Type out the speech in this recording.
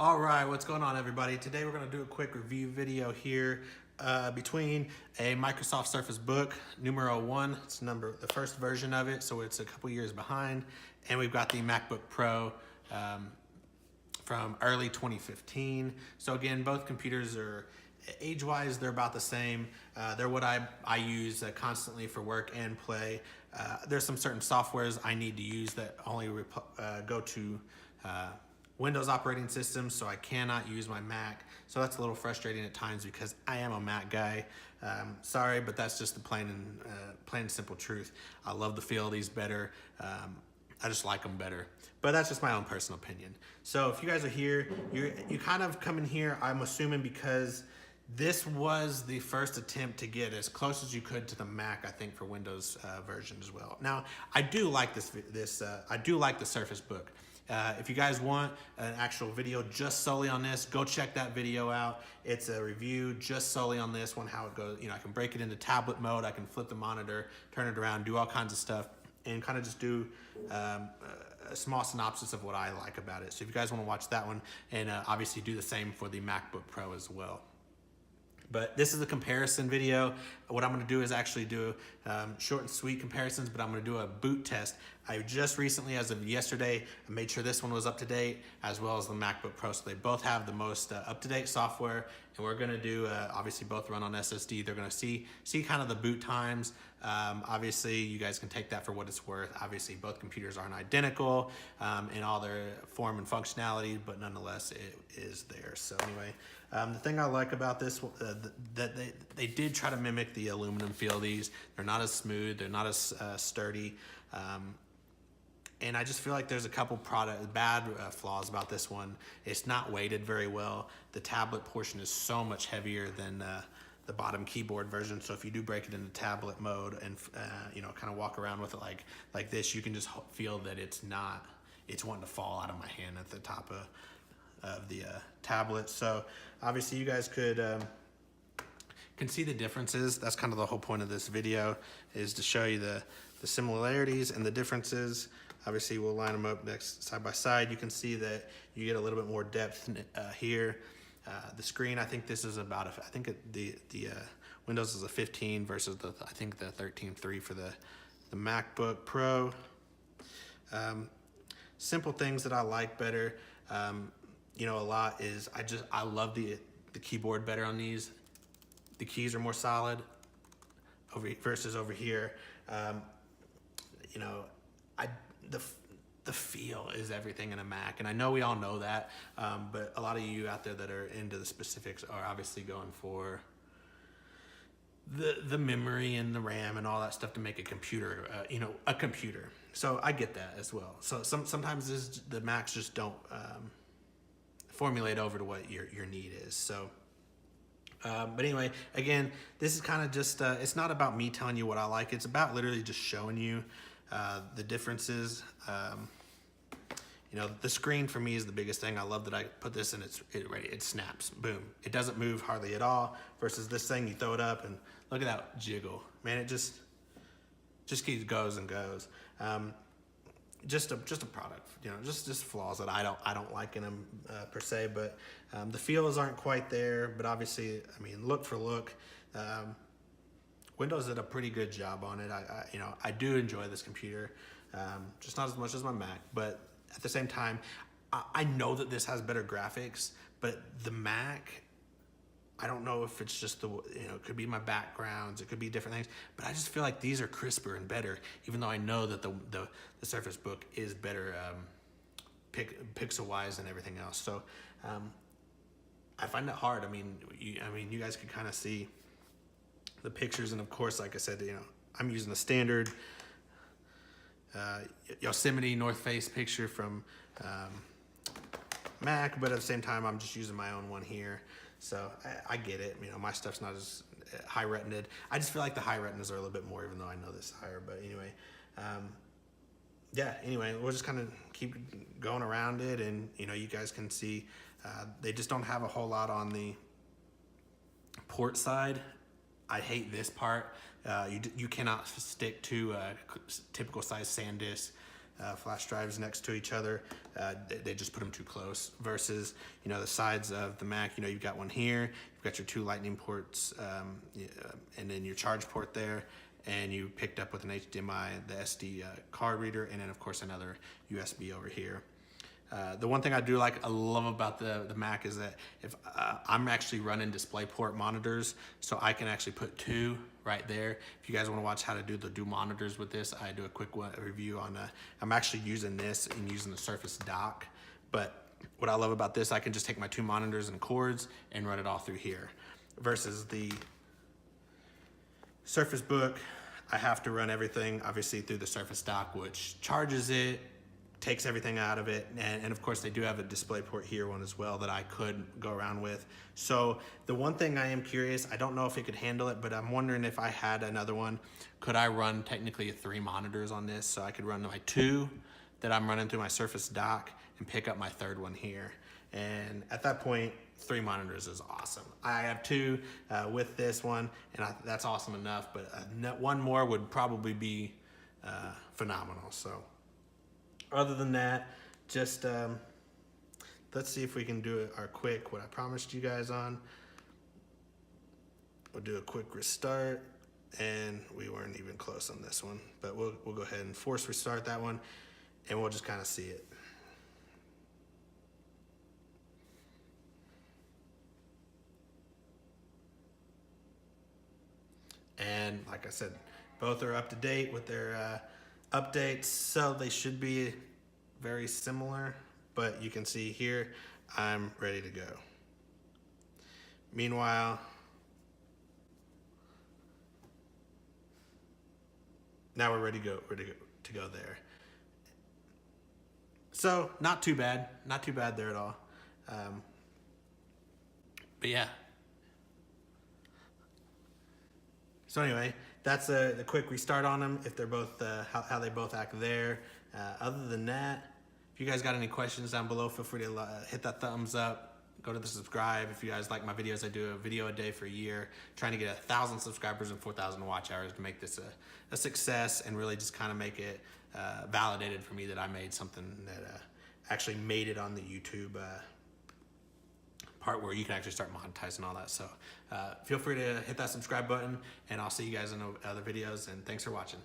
All right, what's going on, everybody? Today we're going to do a quick review video here between a Microsoft Surface Book numero 1. It's the first version of it, so it's a couple years behind. And we've got the MacBook Pro from early 2015. So again, both computers are age-wise, they're about the same. They're what I use constantly for work and play. There's some certain softwares I need to use that only go to Windows operating systems, so I cannot use my Mac. So that's a little frustrating at times because I am a Mac guy. Sorry, but that's just the plain and simple truth. I love the feel of these better. I just like them better. But that's just my own personal opinion. So if you guys are here, you kind of come in here, I'm assuming, because this was the first attempt to get as close as you could to the Mac, I think, for Windows version as well. Now, I do like I do like the Surface Book. If you guys want an actual video just solely on this, go check that video out. It's a review just solely on this one, how it goes. You know, I can break it into tablet mode, I can flip the monitor, turn it around, do all kinds of stuff, and kind of just do a small synopsis of what I like about it. So if you guys want to watch that one, and obviously do the same for the MacBook Pro as well. But this is a comparison video. What I'm gonna do is actually do short and sweet comparisons, but I'm gonna do a boot test. I just recently, as of yesterday, I made sure this one was up to date, as well as the MacBook Pro. So they both have the most up-to-date software, and we're gonna do, obviously both run on SSD. They're gonna see kind of the boot times. Obviously, you guys can take that for what it's worth. Obviously, both computers aren't identical in all their form and functionality, but nonetheless, it is there. So anyway, the thing I like about this, that they did try to mimic the aluminum feel of these. They're not as smooth, they're not as sturdy. And I just feel like there's a couple bad flaws about this one. It's not weighted very well. The tablet portion is so much heavier than the bottom keyboard version. So if you do break it into tablet mode and you know, kind of walk around with it like this, you can just feel that it's wanting to fall out of my hand at the top of the tablet. So obviously you guys can see the differences. That's kind of the whole point of this video, is to show you the similarities and the differences. Obviously we'll line them up next side by side. You can see that you get a little bit more depth here. The screen, I think this is about I think the Windows is a 15 versus I think the 13.3 for the MacBook Pro. Simple things that I like better, you know, a lot is I love the keyboard better on these. The keys are more solid versus over here. You know, the feel is everything in a Mac, and I know we all know that, but a lot of you out there that are into the specifics are obviously going for the memory and the RAM and all that stuff to make a computer, you know, a computer. So I get that as well. So sometimes the Macs just don't formulate over to what your need is. So. But anyway, again, this is kind of just, it's not about me telling you what I like. It's about literally just showing you the differences. You know, the screen for me is the biggest thing. I love that I put this and it snaps, boom. It doesn't move hardly at all, versus this thing, you throw it up and look at that jiggle. Man, it just keeps goes and goes. Just a product, you know, just flaws that I don't like in them per se, but the feels aren't quite there. But obviously, I mean, look for look, Windows did a pretty good job on it. You know, I do enjoy this computer, just not as much as my Mac, but at the same time, I know that this has better graphics, but the Mac, I don't know if it's just it could be my backgrounds, it could be different things, but I just feel like these are crisper and better, even though I know that the Surface Book is better pixel-wise and everything else. So I find it hard. I mean, you guys can kind of see the pictures, and of course, like I said, you know, I'm using the standard Yosemite North Face picture from Mac, but at the same time, I'm just using my own one here. So I get it. You know, my stuff's not as high retinaed. I just feel like the high retinas are a little bit more, even though I know this is higher. But anyway, yeah. Anyway, we'll just kind of keep going around it, and you know, you guys can see they just don't have a whole lot on the port side. I hate this part. You cannot stick to a typical size SanDisk flash drives next to each other. They just put them too close versus, you know, the sides of the Mac, you know, you've got one here, you've got your 2 lightning ports, and then your charge port there, and you picked up with an HDMI, the SD card reader, and then of course another USB over here. The one thing I love about the Mac is that if I'm actually running DisplayPort monitors, so I can actually put 2 right there. If you guys want to watch how to do the dual monitors with this, I do a quick review on, I'm actually using this and using the Surface Dock. But what I love about this, I can just take my 2 monitors and cords and run it all through here. Versus the Surface Book, I have to run everything obviously through the Surface Dock, which charges it, takes everything out of it, and of course they do have a DisplayPort here one as well that I could go around with. So the one thing I am curious, I don't know if it could handle it, but I'm wondering if I had another one, could I run technically 3 monitors on this? So I could run my 2 that I'm running through my Surface Dock and pick up my 3rd one here. And at that point, 3 monitors is awesome. I have 2 with this one, and that's awesome enough, but 1 more would probably be phenomenal. So other than that, just let's see if we can do our quick, what I promised you guys on. We'll do a quick restart, and we weren't even close on this one, but we'll go ahead and force restart that one, and we'll just kind of see it. And like I said, both are up to date with their updates, so they should be very similar, but you can see here, I'm ready to go. Meanwhile, now we're ready to go there. So not too bad there at all. But yeah. So anyway, that's the quick restart on them, if they're both, how they both act there. Other than that, if you guys got any questions down below, feel free to hit that thumbs up, go to the subscribe. If you guys like my videos, I do a video a day for a year, trying to get 1,000 subscribers and 4,000 watch hours to make this a success, and really just kind of make it validated for me that I made something that actually made it on the YouTube part where you can actually start monetizing all that. So feel free to hit that subscribe button, and I'll see you guys in other videos, and thanks for watching.